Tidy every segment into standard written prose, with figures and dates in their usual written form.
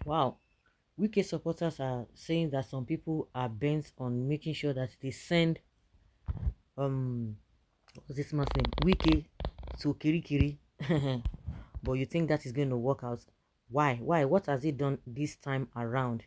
Wow. Wike supporters are saying that some people are bent on making sure that they send um what's this man's name? Wike to Kirikiri. But you think that is going to work out? Why? Why? What has it done this time around?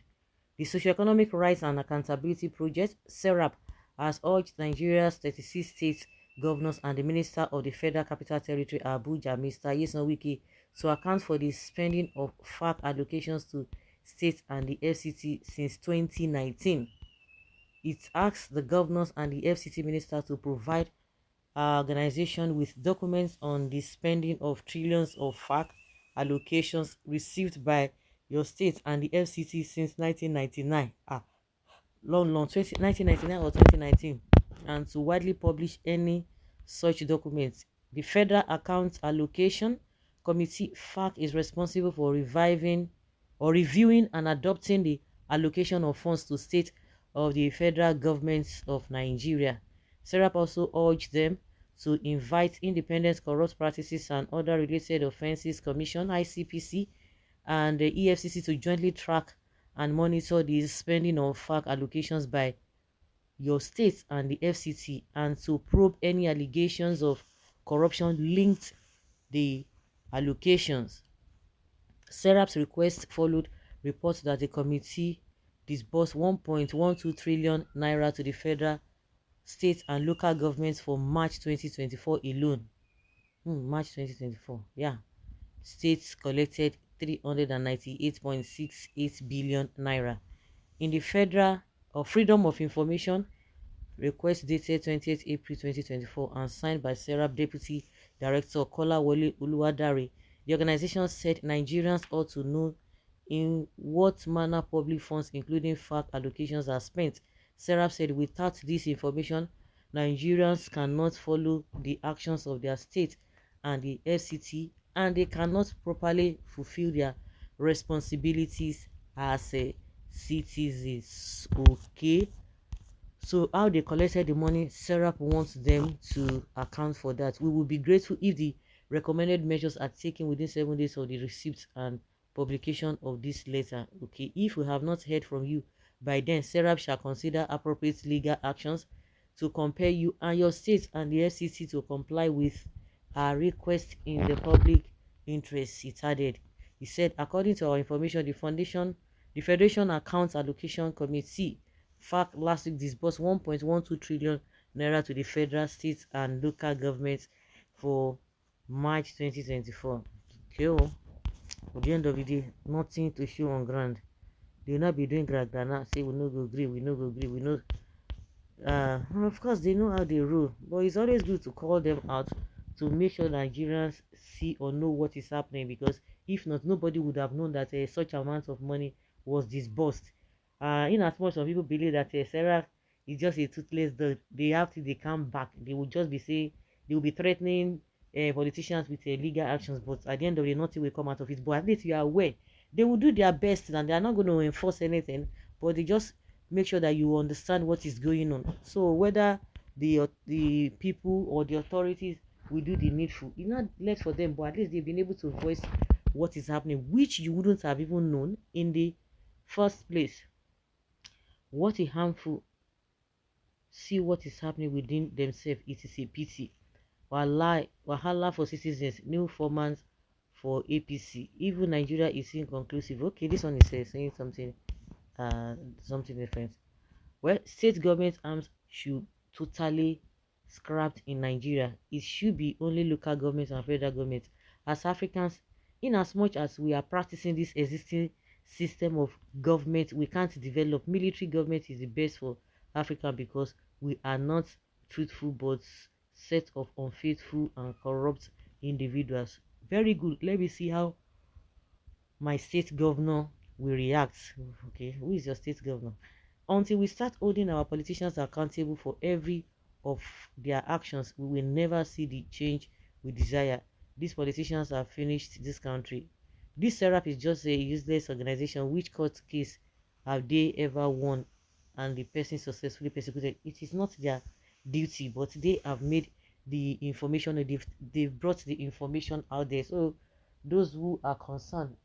The Socioeconomic Rights and Accountability Project, SERAP, has urged Nigeria's 36 state governors and the Minister of the Federal Capital Territory, Abuja, Mr. Nyesom Wike, to account for the spending of FAC allocations to states and the FCT since 2019. It asks the governors and the FCT minister to provide our organization with documents on the spending of trillions of FAC allocations received by your state and the FCT since 1999. Long 1999 or 2019, and to widely publish any such documents. The Federal Accounts Allocation Committee FAC is responsible for reviving or reviewing and adopting the allocation of funds to state of the federal governments of Nigeria. SERAP also urged them to invite Independent Corrupt Practices and Other Related Offences Commission (ICPC) and the EFCC to jointly track and monitor the spending of FAC allocations by your state and the FCT, and to probe any allegations of corruption linked the allocations. SERAP's request followed reports that the committee disbursed 1.12 trillion naira to the federal, state and local governments for March 2024 alone. March 2024, yeah. States collected 398.68 billion naira. In the Federal or Freedom of Information request dated 20th April 2024 and signed by SERAP Deputy Director Kolawole Uluwadare, the organization said Nigerians ought to know in what manner public funds, including FAC allocations, are spent. SERAP said without this information, Nigerians cannot follow the actions of their state and the FCT, and they cannot properly fulfill their responsibilities as a citizens. Okay, so how they collected the money, SERAP wants them to account for that. We will be grateful if the recommended measures are taken within 7 days of the receipt and publication of this letter. Okay, if we have not heard from you by then, SERAP shall consider appropriate legal actions to compel you and your state and the FCC to comply with our request in the public interest, it added. He said, according to our information, the Federation Accounts Allocation Committee, FAC, last week disbursed 1.12 trillion naira to the federal, state, and local governments for March 2024. Okay, well, at the end of the day, nothing to show on ground. They will not be doing gragdana, say we no go agree, we no go agree, we no. Of course, they know how they rule, but it's always good to call them out to make sure Nigerians see or know what is happening, because if not, nobody would have known that such amount of money was disbursed. In as much some people believe that Sarah is just a toothless dog, they have to they come back. They will just be saying they will be threatening politicians with legal actions, but at the end of the day, nothing will come out of it. But at least you are aware they will do their best and they are not going to enforce anything, but they just make sure that you understand what is going on. So whether the people or the authorities will do the needful, it's not left for them, but at least they've been able to voice what is happening, which you wouldn't have even known in the first place. What a harmful. See what is happening within themselves. It is a pity. Wahala for citizens, new formats for APC. Even Nigeria is inconclusive. Okay, this one is saying something different. Well, state government arms should totally scrapped in Nigeria. It should be only local governments and federal governments. As Africans, in as much as we are practicing this existing system of government, we can't develop. Military government is the best for Africa because we are not truthful but set of unfaithful and corrupt individuals. Very good. Let me see how my state governor will react. Okay, who is your state governor? Until we start holding our politicians accountable for every of their actions, we will never see the change we desire. These politicians have finished this country. This SERAP is just a useless organization. Which court case have they ever won and the person successfully persecuted? It is not their duty, but they have made the information, they've brought the information out there. So those who are concerned,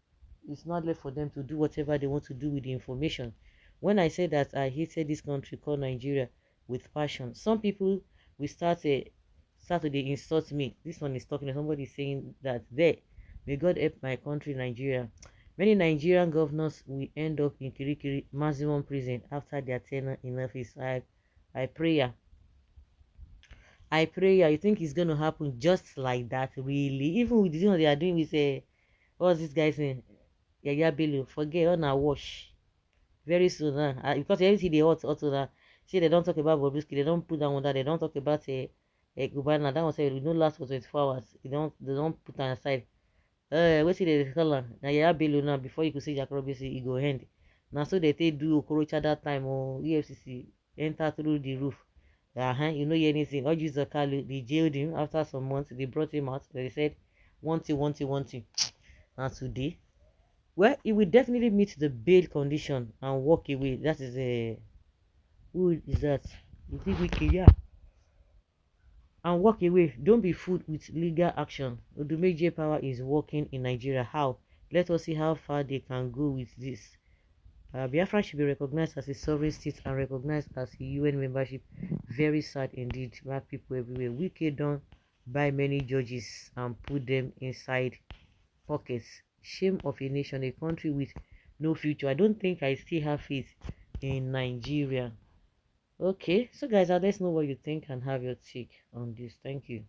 it's not left for them to do whatever they want to do with the information. When I said that I hated this country called Nigeria with passion, some people will start to they insult me. This one is talking, somebody saying that there, may God help my country, Nigeria. Many Nigerian governors will end up in Kirikiri maximum prison after their tenure in office. I pray, ya. I pray, ya. You think it's going to happen just like that? Really? Even with the thing they are doing with what's this guy's name? Yaya Bello. Forget on a wash very soon, huh? Because everything they hot now. See, they don't talk about Bobrisky. They don't put that one that. They don't talk about a Cubana. That one say we don't last for 24 hours. They don't put that aside. What see they call am? Na Yaya Bello now. Before you could say Jack Robinson, he go end. Now so they take do Okorocha that time or EFCC enter through the roof. You know anything. Or use the car, they jailed him after some months. They brought him out. They said, want you, want you, want you. And today, well, he will definitely meet the bail condition and walk away. That is a who is that? Is it Wike? Yeah. And walk away. Don't be fooled with legal action. Odumeje power is working in Nigeria. How? Let us see how far they can go with this. Biafra should be recognized as a sovereign state and recognized as a UN membership. Very sad indeed. Black people everywhere. Wike don't buy many judges and put them inside pockets. Shame of a nation, a country with no future. I don't think I still have faith in Nigeria. Okay, so guys, let's know what you think and have your take on this. Thank you.